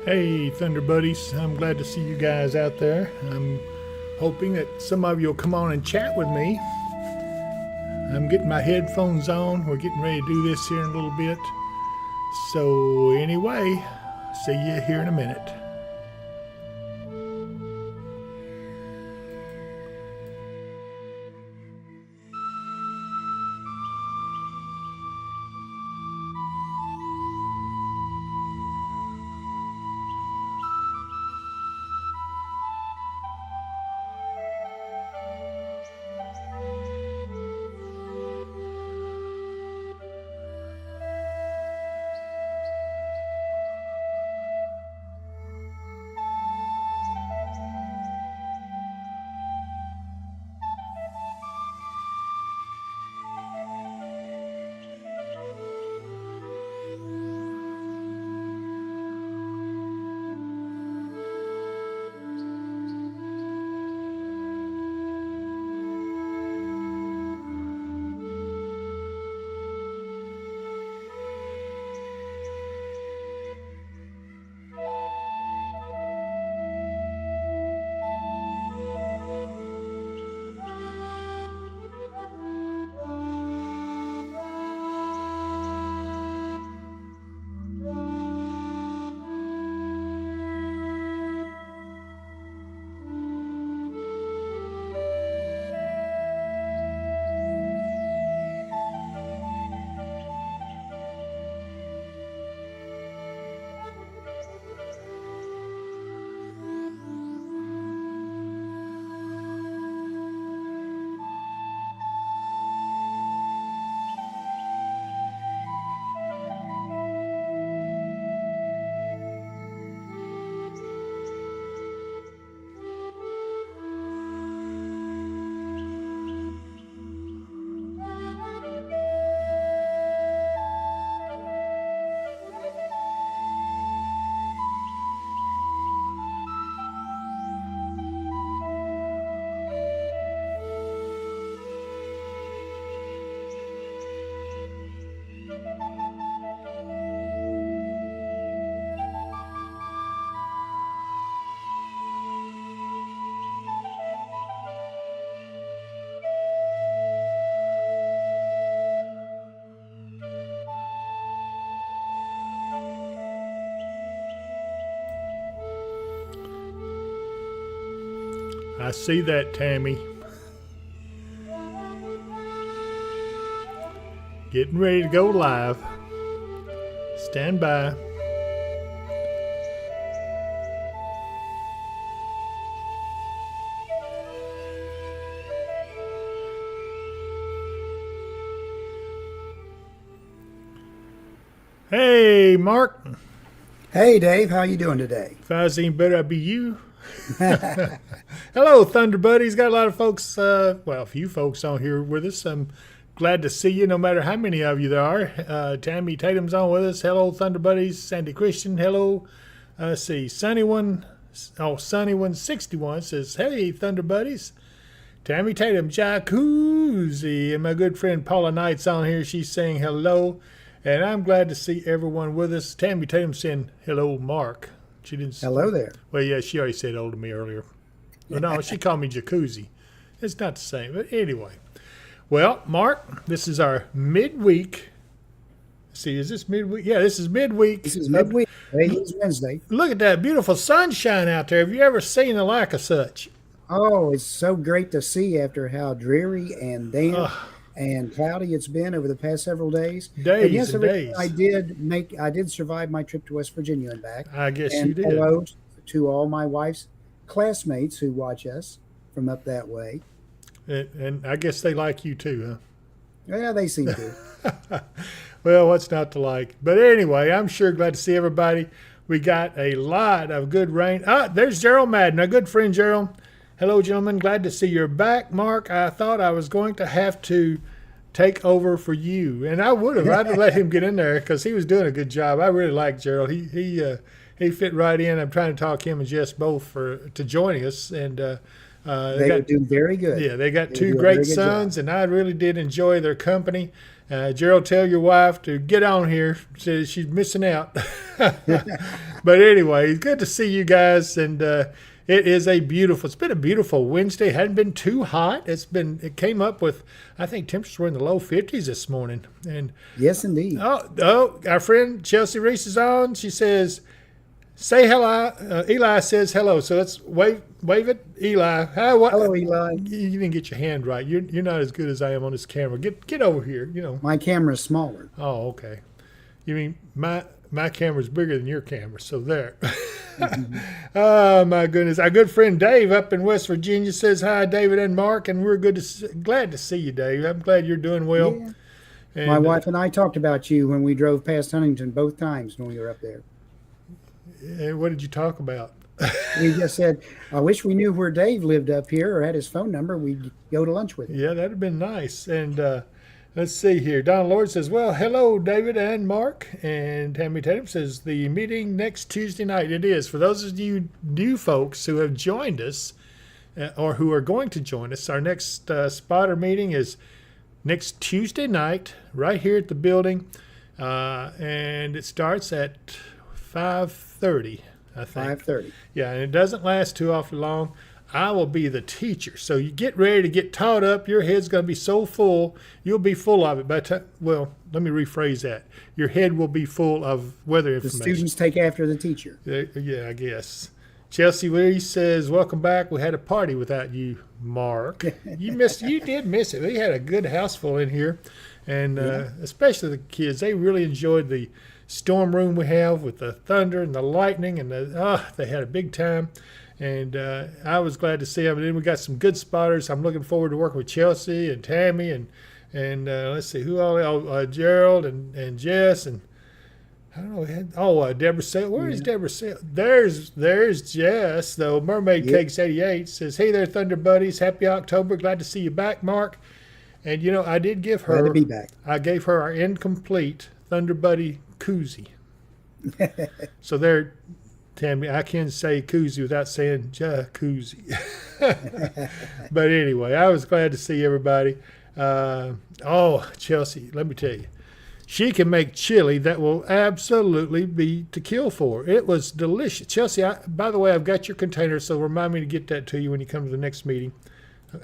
Hey, Thunder Buddies. I'm glad to see you guys out there. I'm hoping that some of you will come on and chat with me. I'm getting my headphones on. We're getting ready to do this here in a little bit. So, anyway, see you here in a minute. I see that, Tammy. Getting ready to go live. Stand by. Hey, Mark. Hey, Dave. How you doing today? If I was any better, I'd be you. Hello, Thunder Buddies. Got a lot of folks, a few folks on here with us. I'm glad to see you, no matter how many of you there are. Tammy Tatum's on with us. Hello, Thunder Buddies. Sandy Christian, hello. Let's see, Sunny161 says, hey, Thunder Buddies. Tammy Tatum, Jacuzzi, and my good friend Paula Knight's on here. She's saying hello, and I'm glad to see everyone with us. Tammy Tatum saying hello, Mark. She didn't. Hello there. Well, yeah, she already said hello to me earlier. Well, no, she called me Jacuzzi. It's not the same, but anyway. Well, Mark, this is our midweek. See, is this midweek? Yeah, this is midweek. This is midweek. Today is Wednesday. Look at that beautiful sunshine out there. Have you ever seen the like of such? Oh, it's so great to see after how dreary and damp and cloudy it's been over the past several days. Days yes, and days. I did survive my trip to West Virginia and back. I guess and you did. Hello to all my wife's classmates who watch us from up that way. And I guess they like you too, huh? Yeah, they seem to. Well, what's not to like? But anyway, I'm sure glad to see everybody. We got a lot of good rain. There's Gerald Madden, our good friend Gerald. Hello, gentlemen. Glad to see you're back. Mark, I thought I was going to have to take over for you. And I would have. I'd have let him get in there because he was doing a good job. I really like Gerald. he fit right in. I'm trying to talk him and Jess both to joining us, and They would do very good. yeah, they got They would two do a great very good sons, job. and I really did enjoy their company. Gerald, tell your wife to get on here. Says she's missing out. But anyway, it's good to see you guys, and it is a beautiful. It's been a beautiful Wednesday. It hadn't been too hot. It came up with, I think temperatures were in the low 50s this morning, and Yes, indeed. our friend Chelsea Reese is on. She says, "Say hello." Eli says hello, so let's wave it, Eli. Hi, what? Hello, Eli. You didn't get your hand right. You're not as good as I am on this camera. Get over here. You know. My camera's smaller. Oh, okay. You mean my camera's bigger than your camera, so there. Oh my goodness! Our good friend Dave up in West Virginia says hi, David and Mark, and we're glad to see you, Dave. I'm glad you're doing well. Yeah. And, My wife and I talked about you when we drove past Huntington both times when we were up there. what did you talk about? We just said, I wish we knew where Dave lived up here or had his phone number. We'd go to lunch with him. Yeah, that'd have been nice. And let's see here. Don Lord says, well, hello, David and Mark. And Tammy Tatum says, the meeting next Tuesday night. It is. For those of you new folks who have joined us or who are going to join us, our next spotter meeting is next Tuesday night right here at the building. And it starts at 5:30, I think. 5:30. Yeah, and it doesn't last too awfully long. I will be the teacher. So you get ready to get taught up. Your head's going to be so full, you'll be full of it. Well, let me rephrase that. Your head will be full of weather The information. students take after the teacher. Yeah, I guess. Chelsea Lee says, welcome back. We had a party without you, Mark. You did miss it. We had a good house full in here. And especially the kids, they really enjoyed the storm room we have with the thunder and the lightning. And they had a big time. And I was glad to see them. And then we got some good spotters. I'm looking forward to working with Chelsea and Tammy and let's see who all. Gerald and Jess and I don't know. Deborah Sale. Where is Deborah Sale? There's Jess though. Mermaid Cakes 88 says, "Hey there, Thunder Buddies. Happy October. Glad to see you back, Mark." And I did give her. Glad to be back. I gave her our incomplete Thunder Buddy koozie. So there. Tammy, I can say koozie without saying jacuzzi. But anyway, I was glad to see everybody. Chelsea, let me tell you. She can make chili that will absolutely be to kill for. It was delicious. Chelsea, by the way, I've got your container, so remind me to get that to you when you come to the next meeting.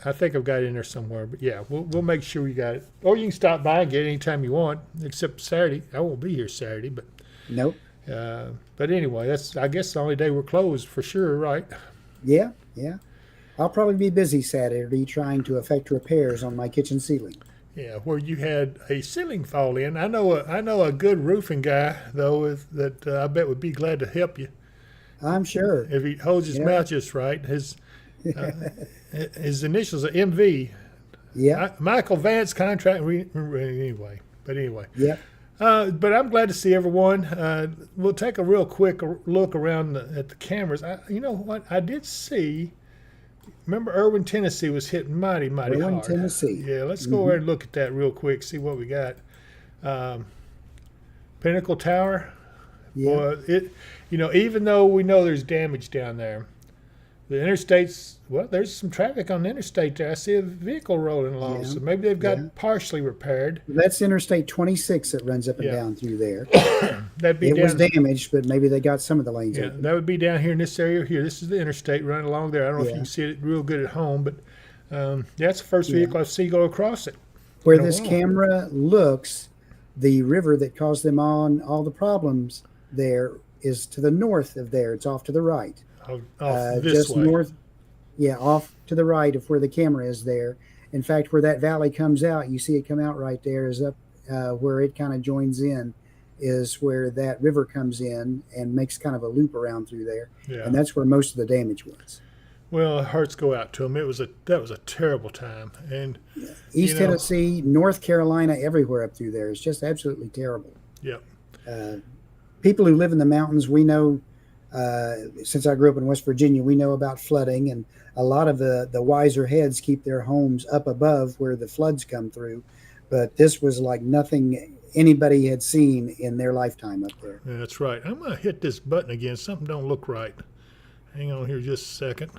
I think I've got it in there somewhere. But, yeah, we'll make sure you got it. Or you can stop by and get it anytime you want, except Saturday. I won't be here Saturday, but Nope. But anyway, that's I guess the only day we're closed for sure, right? Yeah. I'll probably be busy Saturday trying to effect repairs on my kitchen ceiling. Yeah, where you had a ceiling fall in. I know a good roofing guy though that I bet would be glad to help you I'm sure. if he holds his mouth just right. His initials are MV. Yeah. Michael Vance contract. Anyway. Yeah. But I'm glad to see everyone. We'll take a real quick look around at the cameras. You know what? I did see. Remember, Irwin, Tennessee was hit mighty Irwin, hard. Tennessee. Yeah, let's go ahead and look at that real quick. See what we got. Pinnacle Tower. Yeah. Boy, even though we know there's damage down there, the interstates. Well, there's some traffic on the interstate there. I see a vehicle rolling along, so maybe they've got partially repaired. That's Interstate 26 that runs up and down through there. That'd be It down, was damaged, but maybe they got some of the lanes yeah, open. that would be down here in this area here. This is the interstate running along there. I don't know if you can see it real good at home, but that's the first vehicle I see go across it. Where this camera looks, the river that caused them on all the problems there is to the north of there. It's off to the right. Off this just way. north. Yeah, off to the right of where the camera is there. In fact, where that valley comes out, you see it come out right there, is up where it kind of joins in, is where that river comes in and makes kind of a loop around through there. Yeah. And that's where most of the damage was. Well, hearts go out to them. That was a terrible time. And East Tennessee, North Carolina, everywhere up through there. It's just absolutely terrible. Yeah. People who live in the mountains, we know, since I grew up in West Virginia, we know about flooding, and a lot of the wiser heads keep their homes up above where the floods come through. But this was like nothing anybody had seen in their lifetime up there. Yeah, that's right. I'm going to hit this button again. Something don't look right. Hang on here just a second.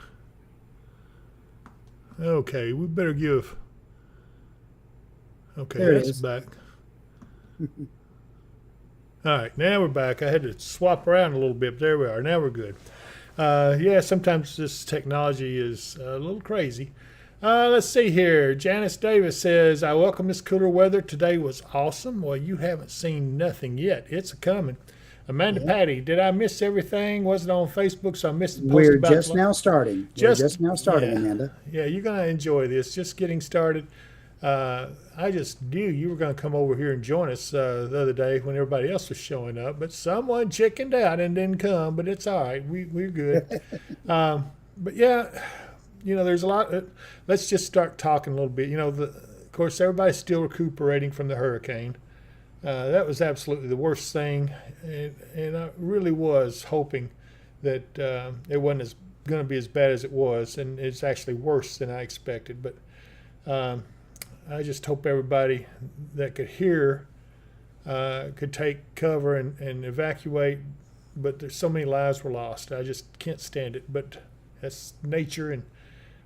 Okay, we better give. Okay, There it that's is. back. All right, now we're back. I had to swap around a little bit, but there we are. Now we're good. Yeah, sometimes this technology is a little crazy. Let's see here. Janice Davis says, I welcome this cooler weather. Today was awesome. Well, you haven't seen nothing yet. It's a coming. Amanda Patty, did I miss everything? Wasn't on Facebook, so I missed the post We're about just now starting. We're just now starting, yeah, Amanda. Yeah, you're going to enjoy this. Just getting started. I just knew you were going to come over here and join us the other day when everybody else was showing up, but someone chickened out and didn't come, but it's all right. We're good. But yeah, there's a lot. Let's just start talking a little bit. Of course, everybody's still recuperating from the hurricane. That was absolutely the worst thing, and I really was hoping that it wasn't going to be as bad as it was, and it's actually worse than I expected. But I just hope everybody that could hear could take cover and evacuate. But there's so many lives were lost. I just can't stand it. But that's nature, and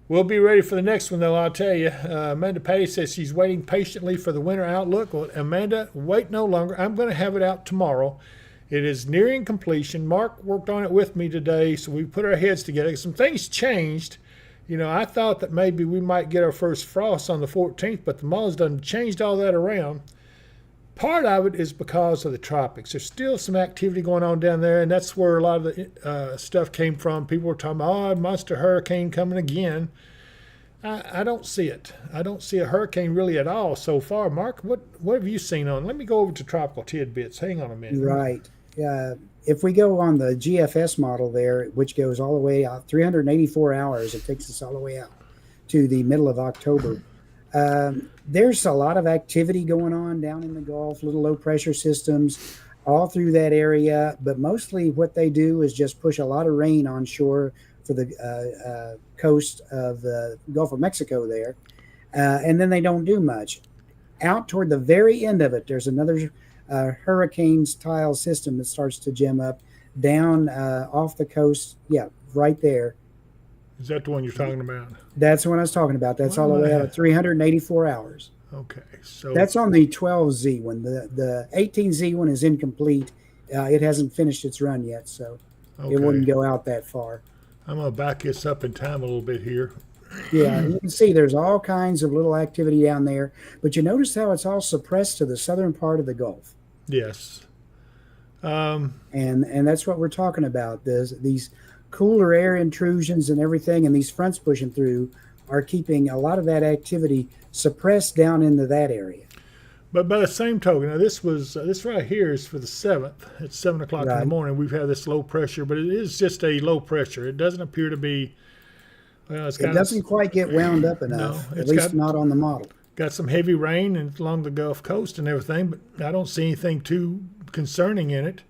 we'll be ready for the next one, though, I'll tell you. Amanda Patty says she's waiting patiently for the winter outlook. Well, Amanda, wait no longer. I'm going to have it out tomorrow. It is nearing completion. Mark worked on it with me today, so we put our heads together. Some things changed. I thought that maybe we might get our first frost on the 14th, but the model's done changed all that around. Part of it is because of the tropics. There's still some activity going on down there, and that's where a lot of the stuff came from. People were talking about, monster hurricane coming again. I don't see it. I don't see a hurricane really at all so far. Mark, what have you seen on? Let me go over to tropical tidbits. Hang on a minute. Right. If we go on the GFS model there, which goes all the way out 384 hours, it takes us all the way out to the middle of October. There's a lot of activity going on down in the Gulf, little low pressure systems all through that area. But mostly what they do is just push a lot of rain onshore for the coast of the Gulf of Mexico there. And then they don't do much. Out toward the very end of it, there's another hurricane style system that starts to jam up down off the coast. Yeah, right there. Is that the one you're talking about? That's the one I was talking about. That's all the way out of 384 hours. Okay, so that's on the 12Z one. The 18Z one is incomplete. It hasn't finished its run yet, so it wouldn't go out that far. I'm going to back this up in time a little bit here. Yeah, you can see there's all kinds of little activity down there, but you notice how it's all suppressed to the southern part of the Gulf. Yes. And that's what we're talking about. These cooler air intrusions and everything, and these fronts pushing through are keeping a lot of that activity suppressed down into that area. But by the same token, now this right here is for the 7th. It's 7 o'clock in the morning. We've had this low pressure, but it is just a low pressure. It doesn't appear to be. Well, it doesn't quite get wound up enough. No, at least not on the model. Got some heavy rain along the Gulf Coast and everything, but I don't see anything too concerning in it.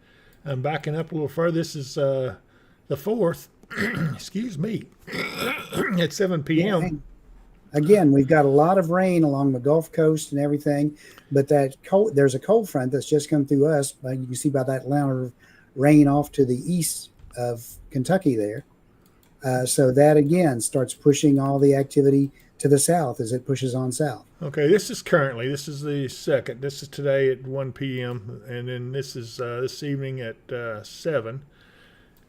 I'm backing up a little further. This is the 4th. Excuse me. At 7 p.m. Yeah. Again, we've got a lot of rain along the Gulf Coast and everything, but there's a cold front that's just come through us. You can see by that line of rain off to the east of Kentucky there. So that, again, starts pushing all the activity to the south as it pushes on south. Okay, this is the 2nd. This is today at 1 p.m., and then this is this evening at 7.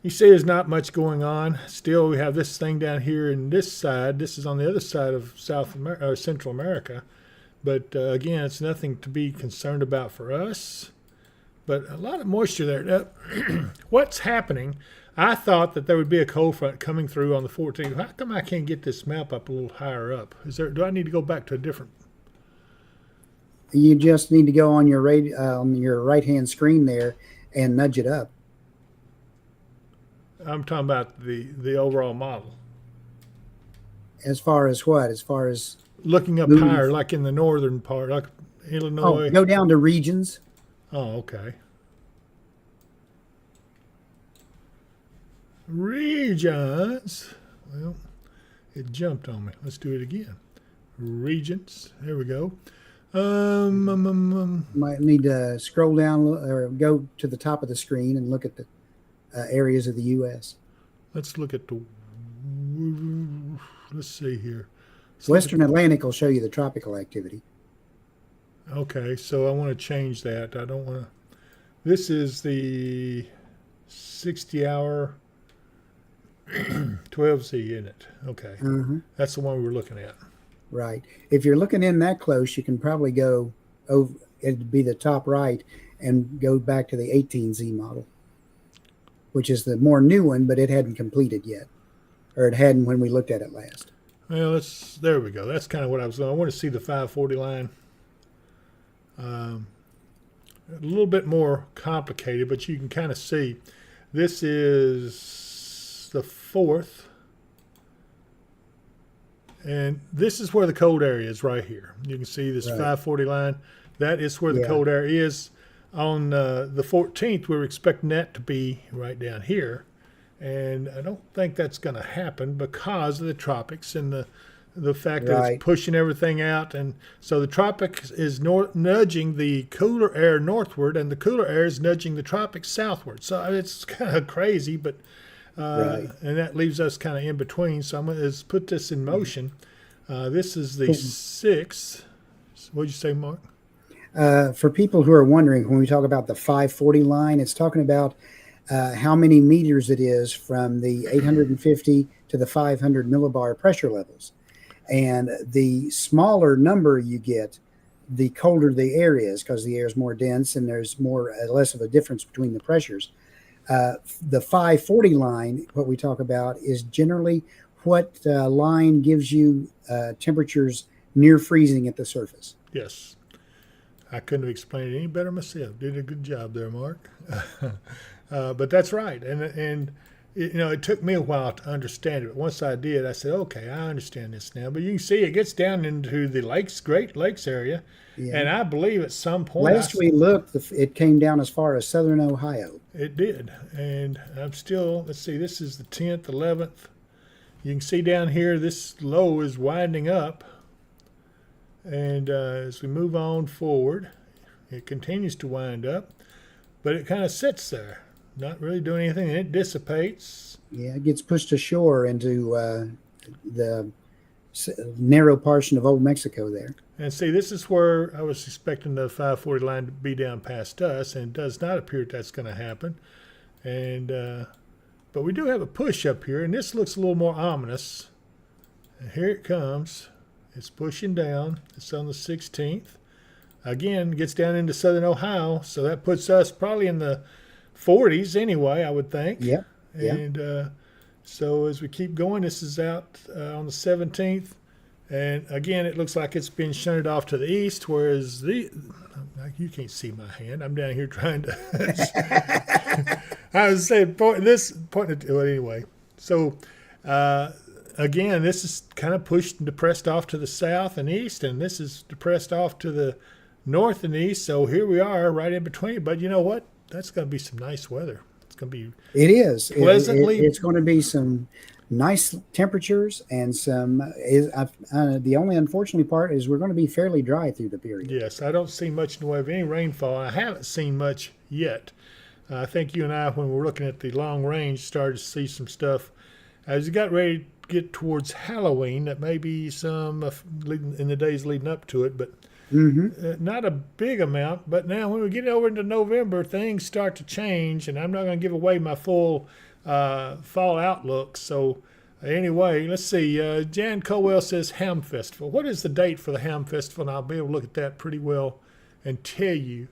You see there's not much going on. Still, we have this thing down here in this side. This is on the other side of Central America. But, again, it's nothing to be concerned about for us. But a lot of moisture there. What's happening? I thought that there would be a cold front coming through on the 14th. How come I can't get this map up a little higher up? Do I need to go back to a different? You just need to go on your right-hand screen there and nudge it up. I'm talking about the overall model. As far as what? As far as looking up higher, like in the northern part, like Illinois. Oh, go down to regions. Oh, okay. Regions. Well, it jumped on me. Let's do it again. Regions. There we go. Might need to scroll down or go to the top of the screen and look at the areas of the U.S. Let's look at the. Let's see here. Western Atlantic will show you the tropical activity. Okay, so I want to change that. I don't want to. This is the 60-hour 12Z, isn't it? Okay. That's the one we were looking at. Right. If you're looking in that close, you can probably go over, it'd be the top right, and go back to the 18Z model, which is the more new one, but it hadn't completed yet, or it hadn't when we looked at it last. Well, there we go. That's kind of what I was doing. I want to see the 540 line. A little bit more complicated, but you can kind of see this is the 4th, and this is where the cold area is right here. You can see this 540 line. That is where the cold air is. On the 14th, we were expecting that to be right down here, and I don't think that's going to happen because of the tropics and the fact that it's pushing everything out. And so the tropics is nudging the cooler air northward, and the cooler air is nudging the tropics southward. So it's kind of crazy, but and that leaves us kind of in between. So I'm going to put this in motion. This is the 6th. What'd you say, Mark? For people who are wondering, when we talk about the 540 line, it's talking about how many meters it is from the 850 to the 500 millibar pressure levels. And the smaller number you get, the colder the air is, because the air is more dense and there's less of a difference between the pressures. The 540 line, what we talk about, is generally what line gives you temperatures near freezing at the surface. Yes. I couldn't have explained it any better myself. Did a good job there, Mark. But that's right. And it took me a while to understand it. But once I did, I said, okay, I understand this now. But you can see it gets down into the Great Lakes area. Yeah. And I believe at some point. Last we looked, it came down as far as southern Ohio. It did. And I'm still, let's see, this is the 10th, 11th. You can see down here, this low is winding up. And as we move on forward, it continues to wind up, but it kind of sits there, not really doing anything, and it dissipates. Yeah, it gets pushed ashore into the narrow portion of Old Mexico there. And see, this is where I was expecting the 540 line to be down past us, and it does not appear that's going to happen. And but we do have a push up here, and this looks a little more ominous. And here it comes. It's pushing down. It's on the 16th. Again, gets down into southern Ohio, so that puts us probably in the 40s anyway, I would think. Yeah. And so as we keep going, this is out on the 17th. And again, it looks like it's being shunted off to the east, whereas you can't see my hand. I'm down here trying to. I was saying, well, anyway. So, again, this is kind of pushed and depressed off to the south and east, and this is depressed off to the north and east. So here we are right in between. But you know what? That's going to be some nice weather. It's going to be. It is. Pleasantly. It's going to be some nice temperatures and some. The only unfortunate part is we're going to be fairly dry through the period. Yes, I don't see much in the way of any rainfall. I haven't seen much yet. I think you and I, when we're looking at the long range, started to see some stuff as you got ready to get towards Halloween. That may be some in the days leading up to it, but not a big amount. But now when we get over into November, things start to change, and I'm not going to give away my full fall outlook. So anyway, let's see. Jan Colwell says Ham Festival. What is the date for the Ham Festival? And I'll be able to look at that pretty well and tell you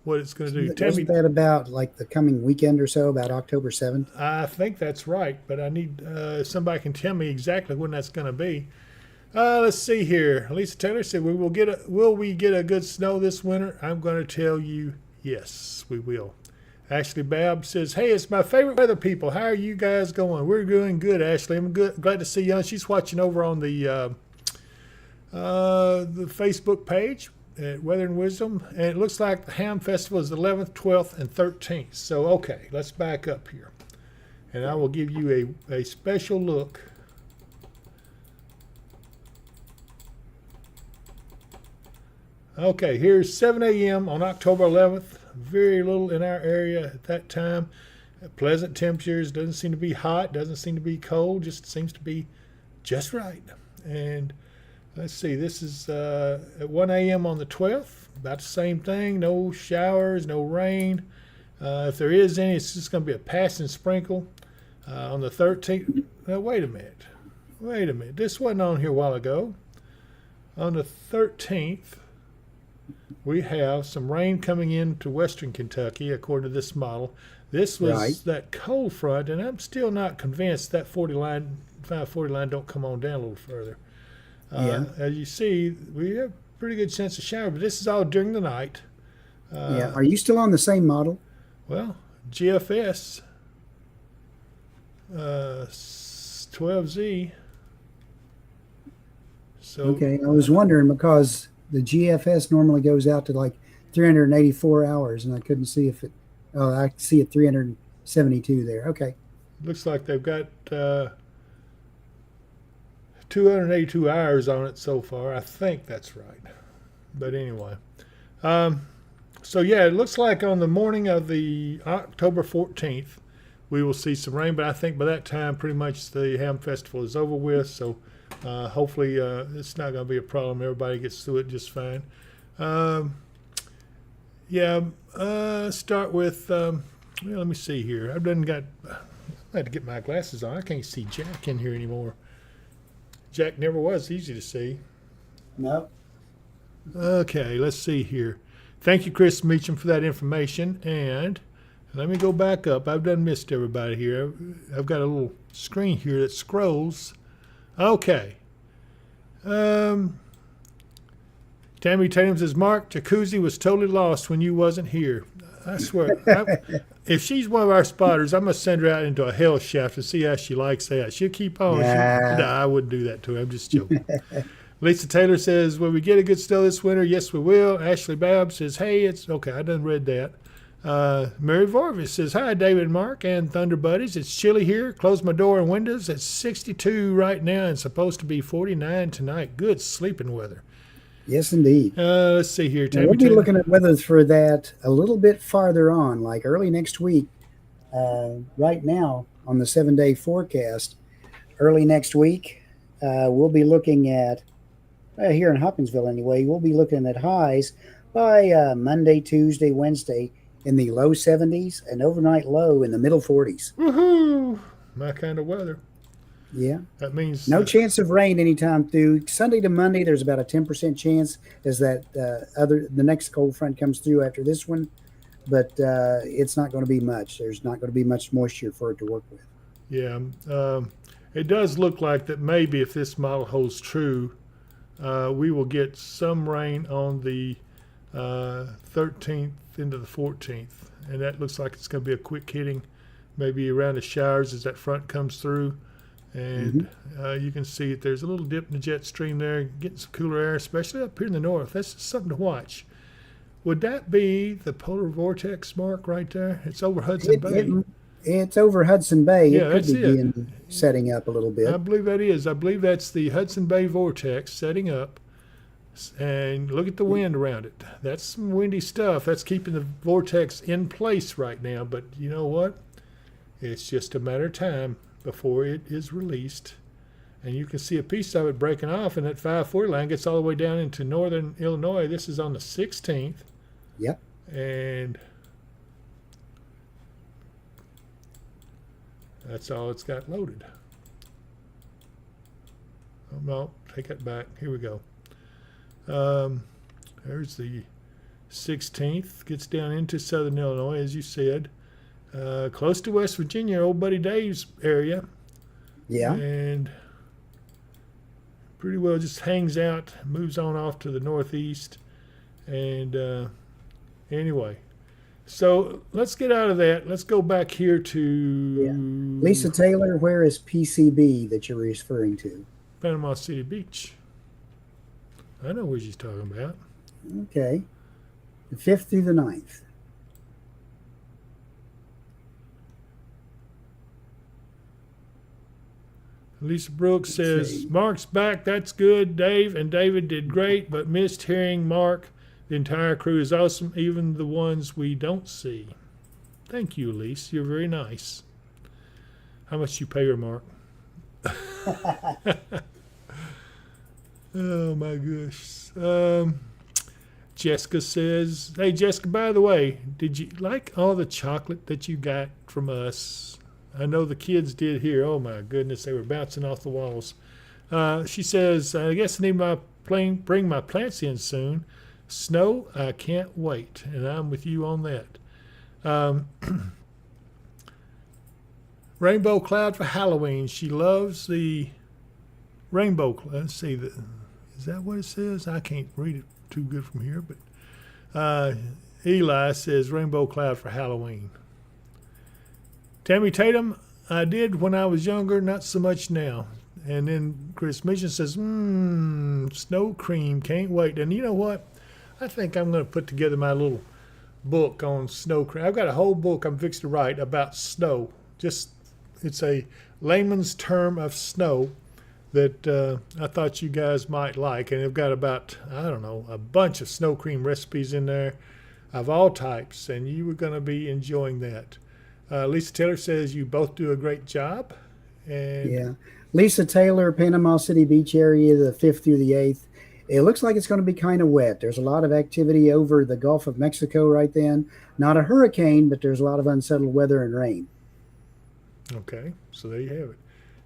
what it's going to do. Wasn't that about like the coming weekend or so, about October 7th? I think that's right, but I need somebody can tell me exactly when that's going to be. Let's see here. Lisa Taylor said, will we get a good snow this winter? I'm going to tell you, yes, we will. Ashley Babb says, hey, it's my favorite weather people. How are you guys going? We're doing good, Ashley. I'm glad to see you. She's watching over on the Facebook page at Weather and Wisdom, and it looks like the Ham Festival is the 11th, 12th, and 13th. So, okay, let's back up here, and I will give you a special look. Okay, here's 7 a.m. on October 11th. Very little in our area at that time. Pleasant temperatures. Doesn't seem to be hot. Doesn't seem to be cold. Just seems to be just right. And let's see. This is at 1 a.m. on the 12th. About the same thing. No showers. No rain. If there is any, it's just going to be a passing sprinkle. On the 13th. Now, wait a minute. Wait a minute. This wasn't on here a while ago. On the 13th. We have some rain coming into western Kentucky, according to this model. This was that cold front, and I'm still not convinced that 540 line don't come on down a little further. As you see, we have a pretty good chance of shower, but this is all during the night. Are you still on the same model? Well, GFS 12Z. So, okay, I was wondering because the GFS normally goes out to like 384 hours, and I couldn't see if it. Oh, I see it 372 there. Okay. Looks like they've got 282 hours on it so far. I think that's right. But anyway. So, yeah, it looks like on the morning of the October 14th, we will see some rain. But I think by that time, pretty much the Ham Festival is over with. So, hopefully it's not going to be a problem. Everybody gets through it just fine. Start with, let me see here. I had to get my glasses on. I can't see Jack in here anymore. Jack never was easy to see. No. Okay, let's see here. Thank you, Chris Meacham, for that information. And let me go back up. I've done missed everybody here. I've got a little screen here that scrolls. Okay. Tammy Tatum says, Mark, jacuzzi was totally lost when you wasn't here. I swear. If she's one of our spotters, I'm going to send her out into a hell shaft to see how she likes that. She'll keep on. Yeah. No, I wouldn't do that to her. I'm just joking. Lisa Taylor says, will we get a good snow this winter? Yes, we will. Ashley Babb says, hey, it's okay. I done read that. Mary Vorvis says, hi, David and Mark and Thunder Buddies. It's chilly here. Close my door and windows. It's 62 right now and supposed to be 49 tonight. Good sleeping weather. Yes, indeed. Let's see here. We'll be looking at weather for that a little bit farther on, like early next week. Right now on the 7-day forecast, early next week, we'll be looking at, here in Hopkinsville anyway, we'll be looking at highs by Monday, Tuesday, Wednesday in the low 70s and overnight low in the middle 40s. Woohoo! My kind of weather. Yeah. That means no chance of rain anytime through Sunday to Monday. There's about a 10% chance as that the next cold front comes through after this one, but it's not going to be much. There's not going to be much moisture for it to work with. Yeah. It does look like that maybe if this model holds true, we will get some rain on the 13th into the 14th, and that looks like it's going to be a quick hitting, maybe around the showers as that front comes through. And you can see that there's a little dip in the jet stream there, getting some cooler air, especially up here in the north. That's just something to watch. Would that be the polar vortex, Mark, right there? It's over Hudson Bay. It's over Hudson Bay. Yeah, it could begin setting up a little bit. I believe that is. I believe that's the Hudson Bay vortex setting up. And look at the wind around it. That's some windy stuff. That's keeping the vortex in place right now. But you know what? It's just a matter of time before it is released. And you can see a piece of it breaking off, and that 540 line gets all the way down into northern Illinois. This is on the 16th. Yep. And that's all it's got loaded. Oh, no, take that back. Here we go. There's the 16th. Gets down into southern Illinois, as you said. Close to West Virginia, old buddy Dave's area. Yeah. And pretty well just hangs out, moves on off to the northeast. And anyway, so let's get out of that. Let's go back here to Lisa Taylor. Where is PCB that you're referring to? Panama City Beach. I know what she's talking about. Okay. The 5th through the 9th. Lisa Brooks says, Mark's back. That's good, Dave. And David did great, but missed hearing Mark The entire crew is awesome, even the ones we don't see. Thank you, Elise. You're very nice. How much you pay her, Mark? Oh my gosh. Jessica says, "Hey Jessica, by the way, did you like all the chocolate that you got from us? I know the kids did here. Oh my goodness, they were bouncing off the walls." She says, "I guess I need bring my plants in soon. Snow, I can't wait." And I'm with you on that. Rainbow cloud for Halloween. She loves the rainbow cloud. Let's see, is that what it says? I can't read it too good from here, but Eli says rainbow cloud for Halloween. Tammy Tatum, I did when I was younger, not so much now. And then Chris Mission says, snow cream, can't wait. And you know what? I think I'm going to put together my little book on snow cream. I've got a whole book I'm fixing to write about snow. It's a layman's term of snow that I thought you guys might like. And I've got about, I don't know, a bunch of snow cream recipes in there of all types. And you are going to be enjoying that. Lisa Taylor says you both do a great job. And yeah. Lisa Taylor, Panama City Beach area, the 5th through the 8th. It looks like it's going to be kind of wet. There's a lot of activity over the Gulf of Mexico right then. Not a hurricane, but there's a lot of unsettled weather and rain. Okay, so there you have it.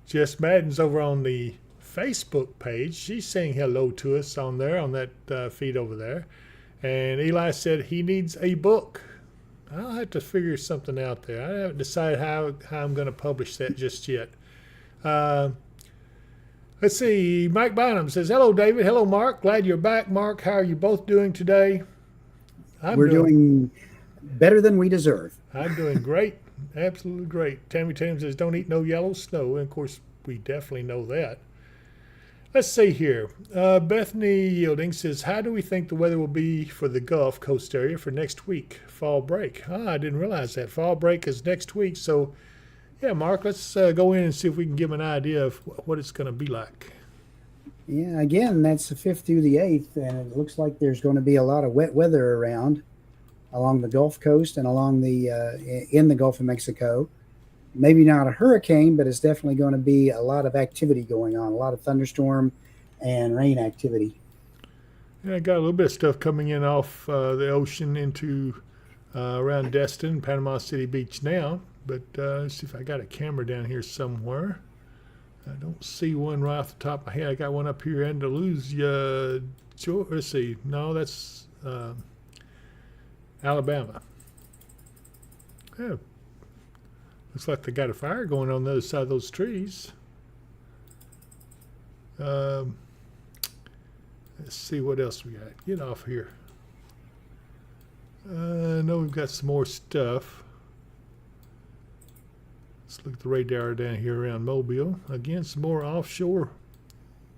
Jess Madden's over on the Facebook page. She's saying hello to us on there, on that feed over there. And Eli said he needs a book. I'll have to figure something out there. I haven't decided how I'm going to publish that just yet. Let's see. Mike Bynum says, "Hello, David. Hello, Mark. Glad you're back, Mark. How are you both doing today?" We're doing better than we deserve. I'm doing great. Absolutely great. Tammy Tatum says, "Don't eat no yellow snow." And of course, we definitely know that. Let's see here. Bethany Yielding says, "How do we think the weather will be for the Gulf Coast area for next week, fall break?" I didn't realize that. Fall break is next week. So, yeah, Mark, let's go in and see if we can give an idea of what it's going to be like. Yeah, again, that's the 5th through the 8th, and it looks like there's going to be a lot of wet weather around along the Gulf Coast and along in the Gulf of Mexico. Maybe not a hurricane, but it's definitely going to be a lot of activity going on, a lot of thunderstorm and rain activity. Yeah, I got a little bit of stuff coming in off the ocean into around Destin, Panama City Beach now. But let's see if I got a camera down here somewhere. I don't see one right off the top of my head. I got one up here in Andalusia. Let's see. No, that's Alabama. Yeah. Looks like they got a fire going on the other side of those trees. Let's see what else we got. Get off here. I know we've got some more stuff. Let's look at the radar down here around Mobile. Again, some more offshore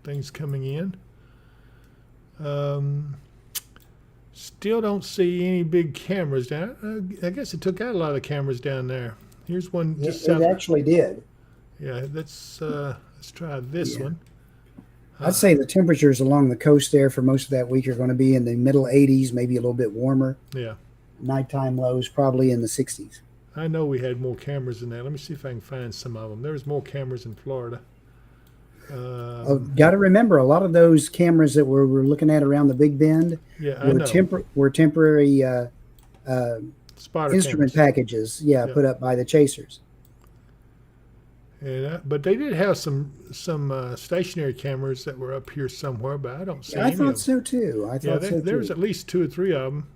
things coming in. Still don't see any big cameras down. I guess it took out a lot of the cameras down there. Here's one just south. It actually did. Yeah, let's try this one. I'd say the temperatures along the coast there for most of that week are going to be in the middle 80s, maybe a little bit warmer. Yeah. Nighttime lows probably in the 60s. I know we had more cameras than that. Let me see if I can find some of them. There's more cameras in Florida. Got to remember, a lot of those cameras that we're looking at around the Big Bend were temporary instrument packages, put up by the chasers. And but they did have some stationary cameras that were up here somewhere, but I don't see any. I thought so too. There's at least 2 or 3 of them,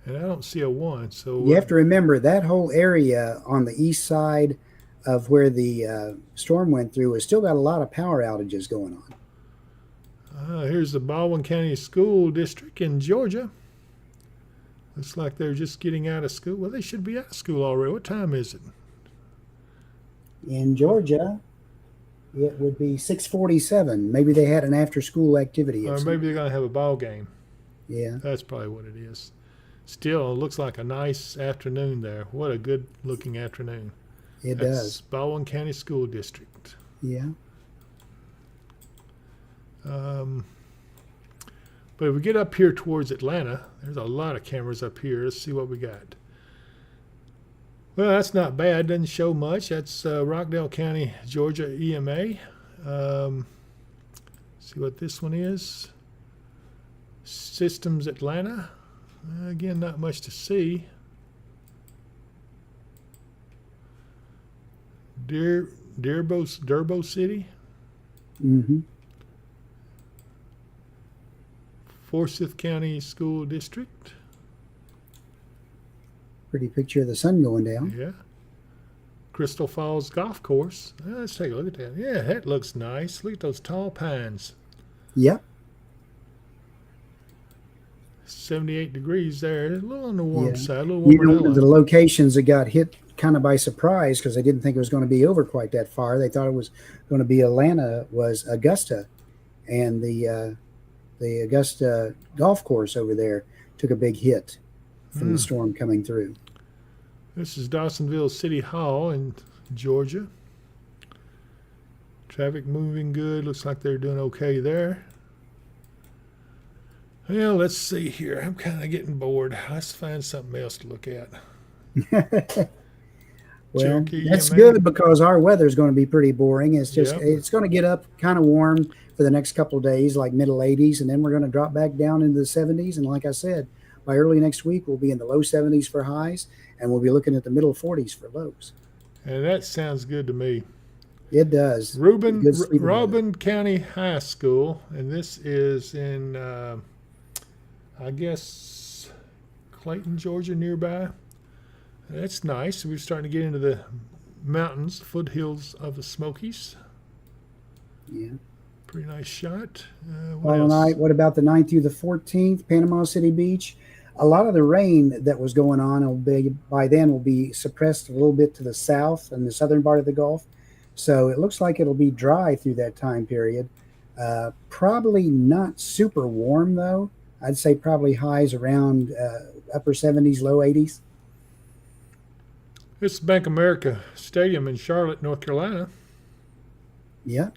and I don't see a one. So you have to remember that whole area on the east side of where the storm went through has still got a lot of power outages going on. Here's the Baldwin County School District in Georgia. Looks like they're just getting out of school. Well, they should be out of school already. What time is it? In Georgia, it would be 6:47. Maybe they had an after-school activity. Or maybe they're going to have a ball game. Yeah. That's probably what it is. Still, it looks like a nice afternoon there. What a good-looking afternoon. It does. Baldwin County School District. Yeah. But But if we get up here towards Atlanta, there's a lot of cameras up here. Let's see what we got. Well, that's not bad. Doesn't show much. That's Rockdale County, Georgia EMA. See what this one is. Systems Atlanta. Again, not much to see. Durbo City. Mm-hmm. Forsyth County School District. Pretty picture of the sun going down. Yeah. Crystal Falls Golf Course. Let's take a look at that. Yeah, that looks nice. Look at those tall pines. Yep. 78 degrees there. A little on the warm side. A little You warmer know, one than of the locations that got hit kind of by surprise because they didn't think it was going to be over quite that far. They thought it was going to be Atlanta was Augusta, and the Augusta golf course over there took a big hit from the storm coming through. This is Dawsonville City Hall in Georgia. Traffic moving good. Looks like they're doing okay there. Well, let's see here. I'm kind of getting bored. Let's find something else to look at. Well, Cherokee that's EMA. good because our weather is going to be pretty boring. It's just Yep. it's going to get up kind of warm for the next couple of days, like middle 80s, and then we're going to drop back down into the 70s. And like I said, by early next week, we'll be in the low 70s for highs, and we'll be looking at the middle 40s for lows. And that sounds good to me. It does. Reuben sleeping weather. County High School, and this is in, I guess, Clayton, Georgia, nearby. That's nice. We're starting to get into the mountains, foothills of the Smokies. Yeah. Pretty nice shot. What Tomorrow else? night, what about the 9th through the 14th, Panama City Beach? A lot of the rain that was going on by then will be suppressed a little bit to the south and the southern part of the Gulf. So it looks like it'll be dry through that time period. Probably not super warm, though. I'd say probably highs around upper 70s, low 80s. This is Bank of America Stadium in Charlotte, North Carolina. Yeah.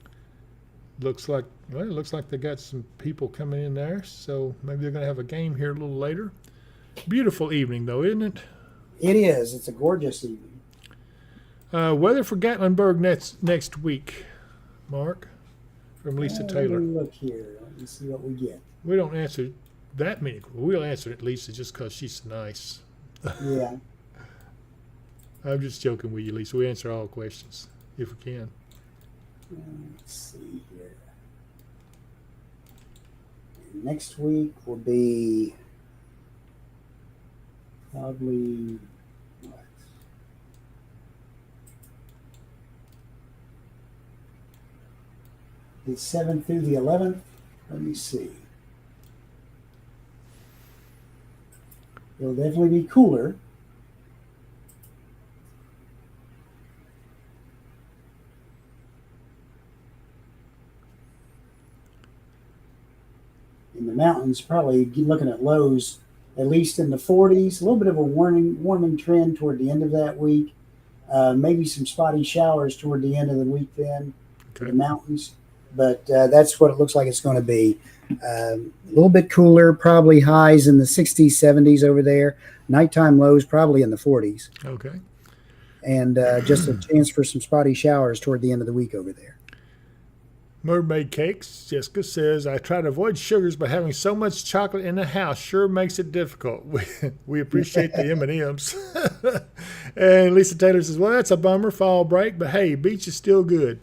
Looks like, well, it looks like they got some people coming in there, so maybe they're going to have a game here a little later. Beautiful evening, though, isn't it? It is. It's a gorgeous evening. Weather for Gatlinburg next week, Mark, from Lisa Taylor. Let me look here. Let me see what we get. We don't answer that many. We'll answer it, Lisa, just because she's nice. Yeah. I'm just joking with you, Lisa. We answer all questions if we can. Let's see here. Next week will be probably what? The 7th through the 11th. Let me see. It'll definitely be cooler. In the mountains, probably looking at lows at least in the 40s. A little bit of a warming trend toward the end of that week. Maybe some spotty showers toward the end of the week then for the mountains. But that's what it looks like it's going to be. A little bit cooler, probably highs in the 60s, 70s over there. Nighttime lows probably in the 40s. Okay. And just a chance for some spotty showers toward the end of the week over there. Mermaid Cakes, Jessica says, I try to avoid sugars, but having so much chocolate in the house sure makes it difficult. We appreciate the M&Ms. And Lisa Taylor says, well, that's a bummer, fall break, but hey, beach is still good.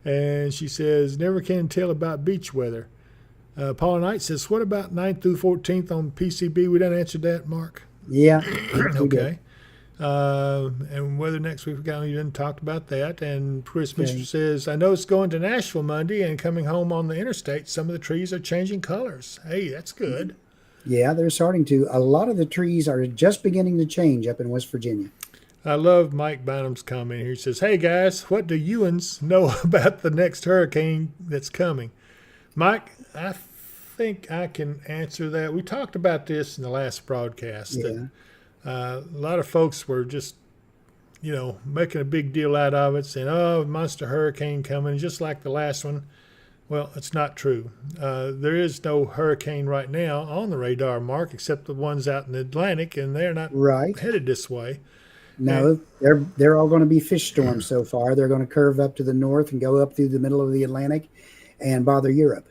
And she says, never can tell about beach weather. Paula Knight says, what about 9th through 14th on PCB? We done answered that, Mark? Yeah. Okay. And weather next week, we didn't talk about that. And Chris Mishra says, I know it's going to Nashville Monday and coming home on the interstate, some of the trees are changing colors. Hey, that's good. Yeah, they're starting to. A lot of the trees are just beginning to change up in West Virginia. I love Mike Bynum's comment here. He says, hey, guys, what do Ewans know about the next hurricane that's coming? Mike, I think I can answer that. We talked about this in the last broadcast. Yeah. A lot of folks were just, making a big deal out of it, saying, oh, monster hurricane coming, just like the last one. Well, it's not true. There is no hurricane right now on the radar, Mark, except the ones out in the Atlantic, and they're not Right. headed this way. And, No, they're all going to be fish storms so far. They're going to curve up to the north and go up through the middle of the Atlantic and bother Europe.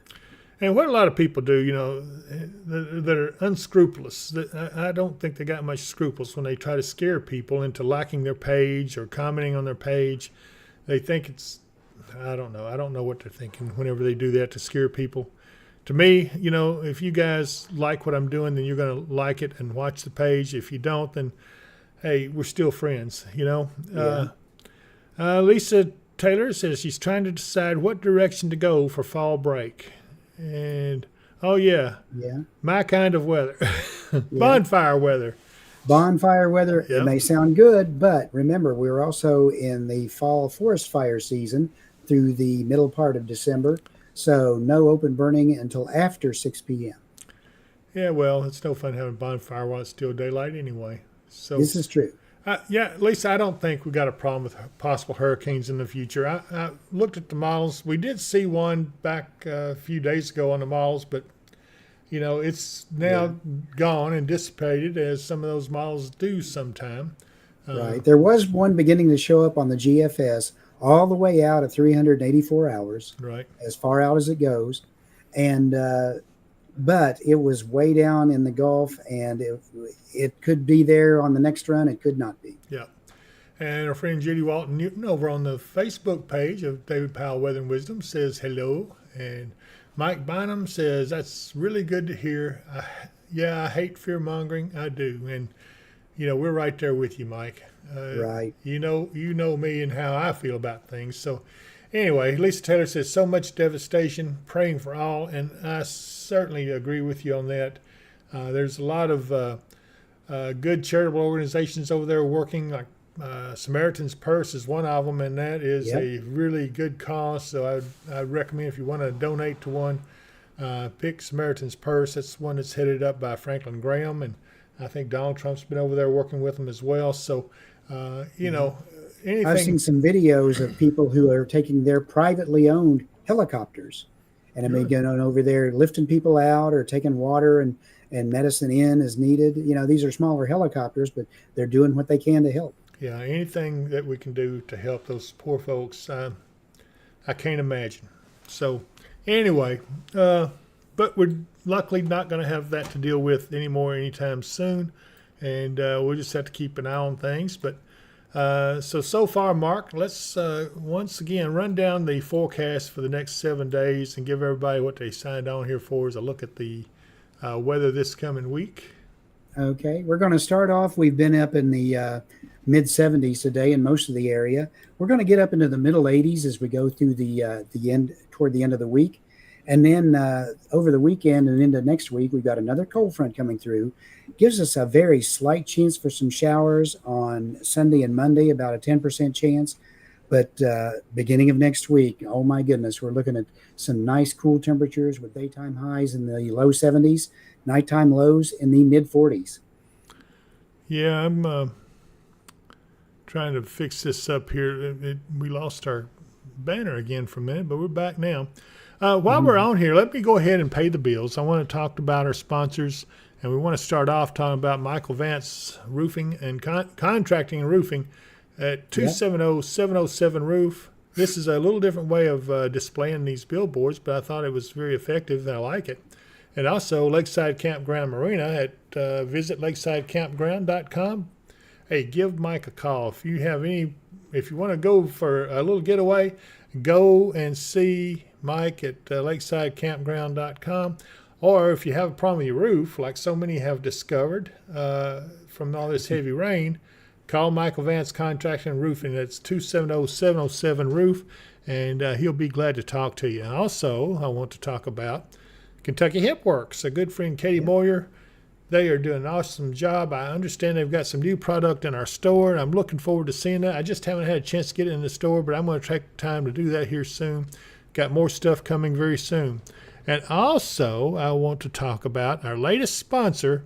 and what a lot of people do, that are unscrupulous. I don't think they got much scruples when they try to scare people into liking their page or commenting on their page. They think it's, I don't know. I don't know what they're thinking whenever they do that to scare people. To me, if you guys like what I'm doing, then you're going to like it and watch the page. If you don't, then hey, we're still friends, Yeah. Lisa Taylor says she's trying to decide what direction to go for fall break. And, oh, yeah, Yeah. my kind of weather. Yeah. Bonfire weather. Bonfire weather, it Yep. may sound good, but remember, we're also in the fall forest fire season through the middle part of December. So no open burning until after 6 p.m. Yeah, well, it's no fun having bonfire while it's still daylight anyway. So, This is true. yeah, Lisa, I don't think we got a problem with possible hurricanes in the future. I looked at the models. We did see one back a few days ago on the models, but it's now gone and dissipated, as some of those models do sometime. Right. There was one beginning to show up on the GFS all the way out at 384 hours, Right. as far out as it goes. And, but it was way down in the Gulf, and it could be there on the next run. It could not be. Yeah. And our friend Judy Walton Newton over on the Facebook page of David Powell Weather and Wisdom says hello. And Mike Bynum says, that's really good to hear. I hate fear mongering. I do. And, we're right there with you, Mike. Right. You know me and how I feel about things. So anyway, Lisa Taylor says, so much devastation, praying for all. And I certainly agree with you on that. There's a lot of good charitable organizations over there working, like Samaritan's Purse is one of them, and that is a really good cause. So I'd recommend, if you want to donate to one, pick Samaritan's Purse. That's one that's headed up by Franklin Graham, and I think Donald Trump's been over there working with them as well. So, anything. I've seen some videos of people who are taking their privately owned helicopters and have been going over there lifting people out or taking water and medicine in as needed. These are smaller helicopters, but they're doing what they can to help. Yeah, anything that we can do to help those poor folks, I can't imagine. So anyway, but we're luckily not going to have that to deal with anymore anytime soon, and we'll just have to keep an eye on things. But so far, Mark, let's once again run down the forecast for the next 7 days and give everybody what they signed on here for, is a look at the weather this coming week. Okay, we're going to start off. We've been up in the mid 70s today in most of the area. We're going to get up into the middle 80s as we go through the end, toward the end of the week. And then over the weekend and into next week, we've got another cold front coming through. Gives us a very slight chance for some showers on Sunday and Monday, about a 10% chance. But beginning of next week, oh my goodness, we're looking at some nice cool temperatures with daytime highs in the low 70s, nighttime lows in the mid 40s. Yeah, I'm trying to fix this up here. We lost our banner again for a minute, but we're back now. While we're on here, let me go ahead and pay the bills. I want to talk about our sponsors, and we want to start off talking about Michael Vance Roofing and Contracting and Roofing at 270-707 Roof. This is a little different way of displaying these billboards, but I thought it was very effective, and I like it. And also Lakeside Campground Marina at visit lakesidecampground.com. Hey, give Mike a call. If you want to go for a little getaway, go and see Mike at lakesidecampground.com. Or if you have a problem with your roof, like so many have discovered from all this heavy rain, call Michael Vance Contracting and Roofing. That's 270-707 Roof, and he'll be glad to talk to you. And also, I want to talk about Kentucky Hip Works. A good friend, Katie Moyer. They are doing an awesome job. I understand they've got some new product in our store, and I'm looking forward to seeing that. I just haven't had a chance to get it in the store, but I'm going to take time to do that here soon. Got more stuff coming very soon. And also, I want to talk about our latest sponsor,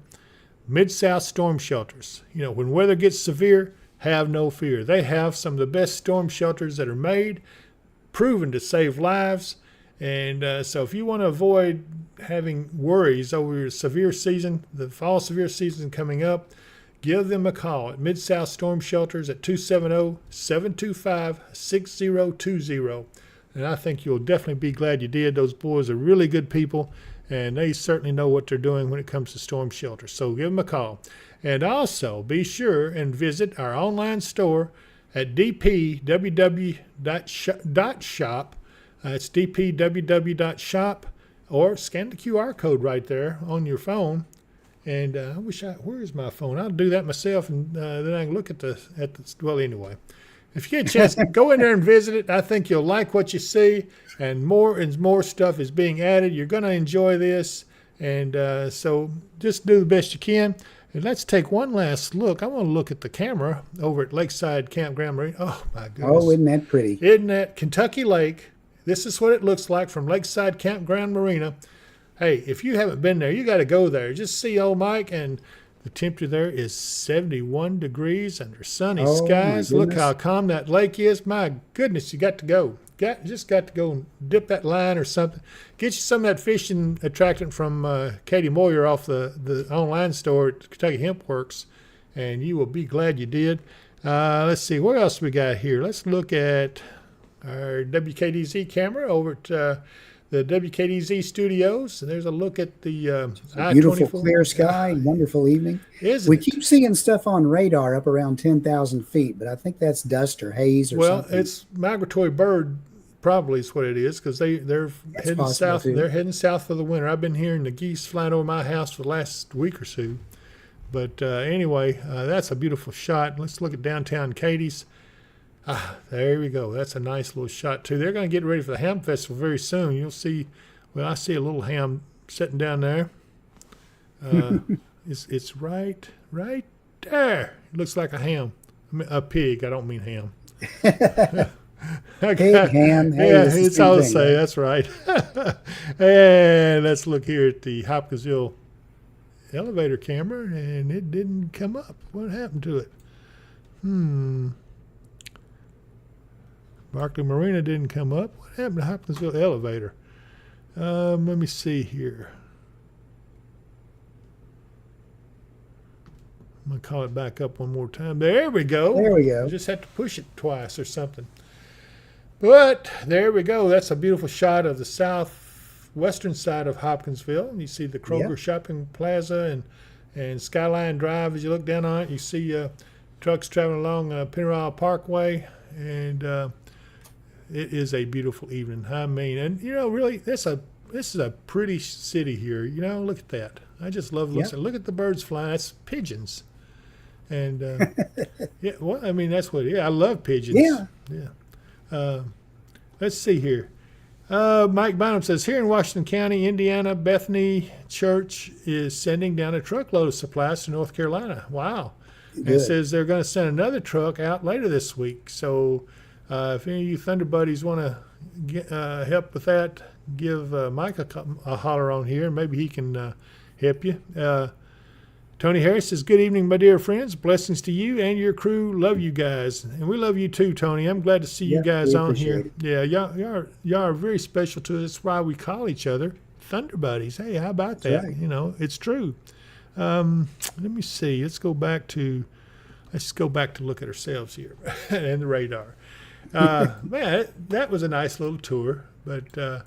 Mid-South Storm Shelters. When weather gets severe, have no fear. They have some of the best storm shelters that are made, proven to save lives, And so if you want to avoid having worries over your severe season, the fall severe season coming up, give them a call at Mid-South Storm Shelters at 270-725-6020. And I think you'll definitely be glad you did. Those boys are really good people, and they certainly know what they're doing when it comes to storm shelters. So give them a call. And also be sure and visit our online store at dpww.shop. It's dpww.shop, or scan the QR code right there on your phone. And where is my phone? I'll do that myself, and then I can look at the, well, anyway. If you get a chance, go in there and visit it. I think you'll like what you see, and more stuff is being added. You're going to enjoy this, and so just do the best you can. And let's take one last look. I want to look at the camera over at Lakeside Campground Marine. Oh, my goodness. Oh, isn't that pretty? Isn't that Kentucky Lake? This is what it looks like from Lakeside Campground Marina. Hey, if you haven't been there, you got to go there. Just see old Mike, and the temperature there is 71 degrees under sunny skies. Look how calm that lake is. My goodness, you got to go. Just got to go and dip that line or something. Get you some of that fishing attractant from Katie Moyer off the online store at Kentucky Hemp Works, and you will be glad you did. Let's see, what else we got here? Let's look at our WKDZ camera over at the WKDZ studios. And there's a look at the beautiful clear sky, wonderful evening. We keep seeing stuff on radar up around 10,000 feet, but I think that's dust or haze or something. Well, it's migratory bird, probably is what it is, because they're heading south. Too. They're heading south for the winter. I've been hearing the geese flying over my house for the last week or so. But anyway, that's a beautiful shot. Let's look at downtown Katie's. There we go. That's a nice little shot, too. They're going to get ready for the ham festival very soon. You'll see, well, I see a little ham sitting down there. It's right there. It looks like a ham. A pig. I don't mean ham. Pig, ham. Hey, yeah, it's all to say. That's right. And let's look here at the Hopkinsville elevator camera, and it didn't come up. What happened to it? Barclay Marina didn't come up. What happened to Hopkinsville elevator? Let me see here. I'm going to call it back up one more time. There we go. There we go. You just have to push it twice or something. But there we go. That's a beautiful shot of the southwestern side of Hopkinsville. You see the Kroger Shopping Plaza and Skyline Drive. As you look down on it, you see trucks traveling along Pennyroyal Parkway, and it is a beautiful evening. I mean, and really, this is a pretty city here. Look at that. I just love looking. Look at the birds flying. That's pigeons, and yeah. Well, I mean, that's what. Yeah, I love pigeons. Yeah. Let's see here. Mike Bynum says, here in Washington County, Indiana, Bethany Church is sending down a truckload of supplies to North Carolina. Wow. And it says they're going to send another truck out later this week. So if any of you Thunder Buddies want to help with that, give Mike a holler on here, and maybe he can help you. Tony Harris says, good evening, my dear friends. Blessings to you and your crew. Love you guys. And we love you too, Tony. I'm glad to see you guys on here. It. Yeah, y'all are very special to us. That's why we call each other Thunder Buddies. Hey, how about that? Right. It's true. Let me see. Let's go back to look at ourselves here and the radar. Man, that was a nice little tour, but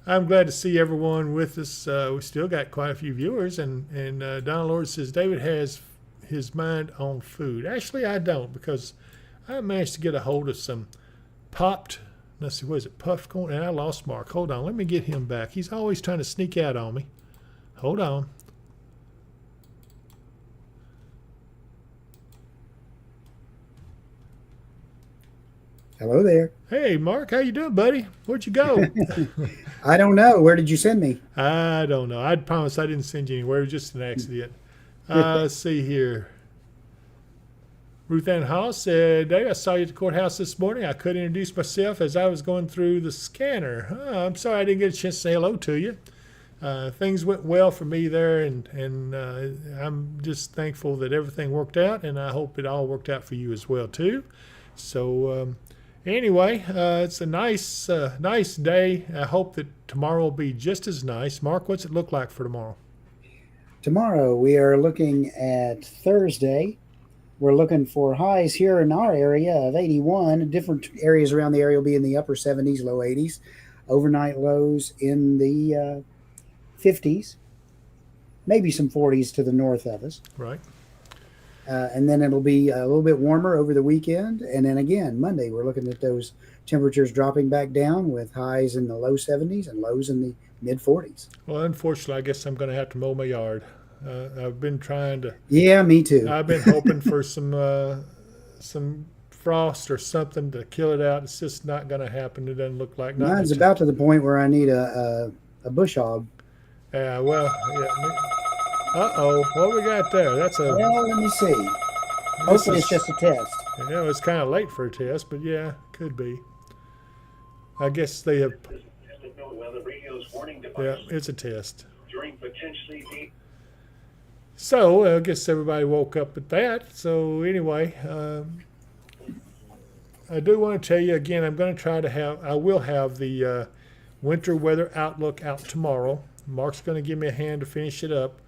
I'm glad to see everyone with us. We still got quite a few viewers, and Don Lord says David has his mind on food. Actually, I don't, because I managed to get a hold of some popped, let's see, what is it, puffed corn, and I lost Mark. Hold on, let me get him back. He's always trying to sneak out on me. Hold on. Hello there. Hey, Mark, how you doing, buddy? Where'd you go? I don't know. Where did you send me? I don't know. I promise I didn't send you anywhere. It was just an accident. Let's see here. Ruth Ann Hall said, Dave, I saw you at the courthouse this morning. I couldn't introduce myself as I was going through the scanner. I'm sorry I didn't get a chance to say hello to you. Things went well for me there, and I'm just thankful that everything worked out, and I hope it all worked out for you as well, too. So, Anyway, it's a nice day. I hope that tomorrow will be just as nice. Mark, what's it look like for tomorrow? Tomorrow we are looking at Thursday. We're looking for highs here in our area of 81. Different areas around the area will be in the upper 70s, low 80s. Overnight lows in the 50s, maybe some 40s to the north of us. Right. And then it'll be a little bit warmer over the weekend. And then again, Monday, we're looking at those temperatures dropping back down with highs in the low 70s and lows in the mid 40s. Well, unfortunately, I guess I'm going to have to mow my yard. I've been trying to. Yeah, me too. I've been hoping for some frost or something to kill it out. It's just not going to happen. It doesn't look like. Mine's about to the point where I need a bush hog. Yeah, well, yeah. Uh-oh, what we got there? That's a. Well, let me see. Hopefully it's just a test. You know, it's kind of late for a test, but yeah, could be. I guess they have. Yeah, it's a test. So I guess everybody woke up at that. So anyway, I do want to tell you again. I'm going to try to have. I will have the winter weather outlook out tomorrow. Mark's going to give me a hand to finish it up,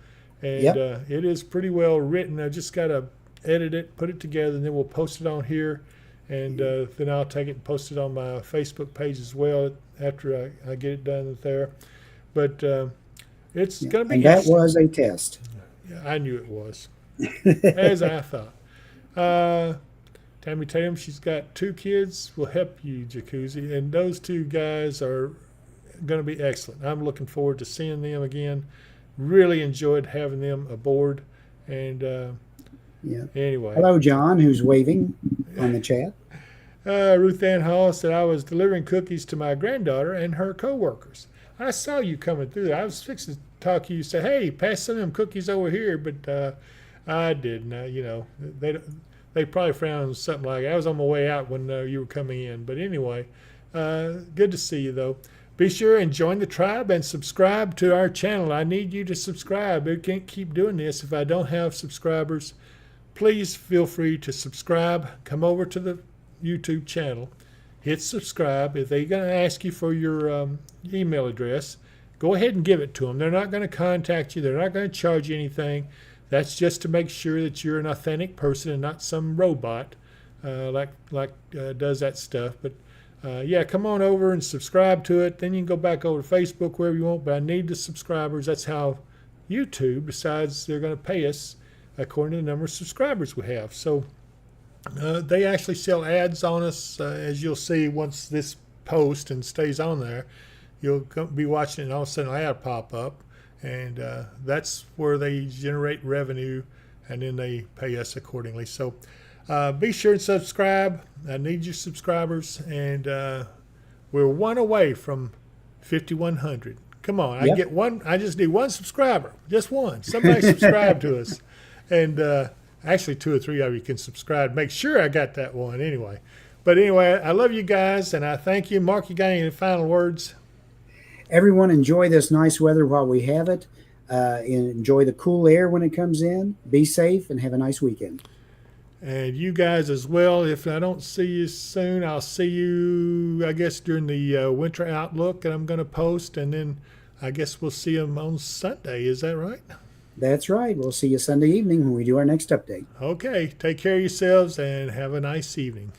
and it is pretty well written. I just got to edit it, put it together, and then we'll post it on here, and then I'll take it and post it on my Facebook page as well after I get it done there. But it's going to be. And that was a test. Yeah, I knew it was, as I thought. Tammy Tatum, she's got 2 kids. Will help you, Jacuzzi, and those 2 guys are going to be excellent. I'm looking forward to seeing them again. Really enjoyed having them aboard, and anyway. Hello, John, who's waving on the chat. Ruth Ann Hall said, I was delivering cookies to my granddaughter and her co-workers. I saw you coming through. I was fixing to talk to you, say, hey, pass some of them cookies over here, but I didn't. You know, they probably found something like that. I was on my way out when you were coming in. But anyway, good to see you, though. Be sure and join the tribe and subscribe to our channel. I need you to subscribe. We can't keep doing this if I don't have subscribers. Please feel free to subscribe. Come over to the YouTube channel. Hit subscribe. If they're going to ask you for your email address, go ahead and give it to them. They're not going to contact you. They're not going to charge you anything. That's just to make sure that you're an authentic person and not some robot like does that stuff. But yeah, come on over and subscribe to it. Then you can go back over to Facebook, wherever you want. But I need the subscribers. That's how YouTube decides they're going to pay us according to the number of subscribers we have. So they actually sell ads on us, as you'll see once this post and stays on there. You'll be watching and all of a sudden an ad pop up, and that's where they generate revenue, and then they pay us accordingly. So be sure and subscribe. I need your subscribers, and we're 1 away from 5,100. Come on, I get one. I just need 1 subscriber, just 1. Somebody subscribe to us, and actually 2 or 3 of you can subscribe. Make sure I got that one anyway. But anyway, I love you guys, and I thank you. Mark, you got any final words? Everyone enjoy this nice weather while we have it. Enjoy the cool air when it comes in. Be safe and have a nice weekend. And you guys as well. If I don't see you soon, I'll see you, I guess, during the winter outlook that I'm going to post. And then I guess we'll see them on Sunday. Is that right? That's right. We'll see you Sunday evening when we do our next update. Okay. Take care of yourselves and have a nice evening.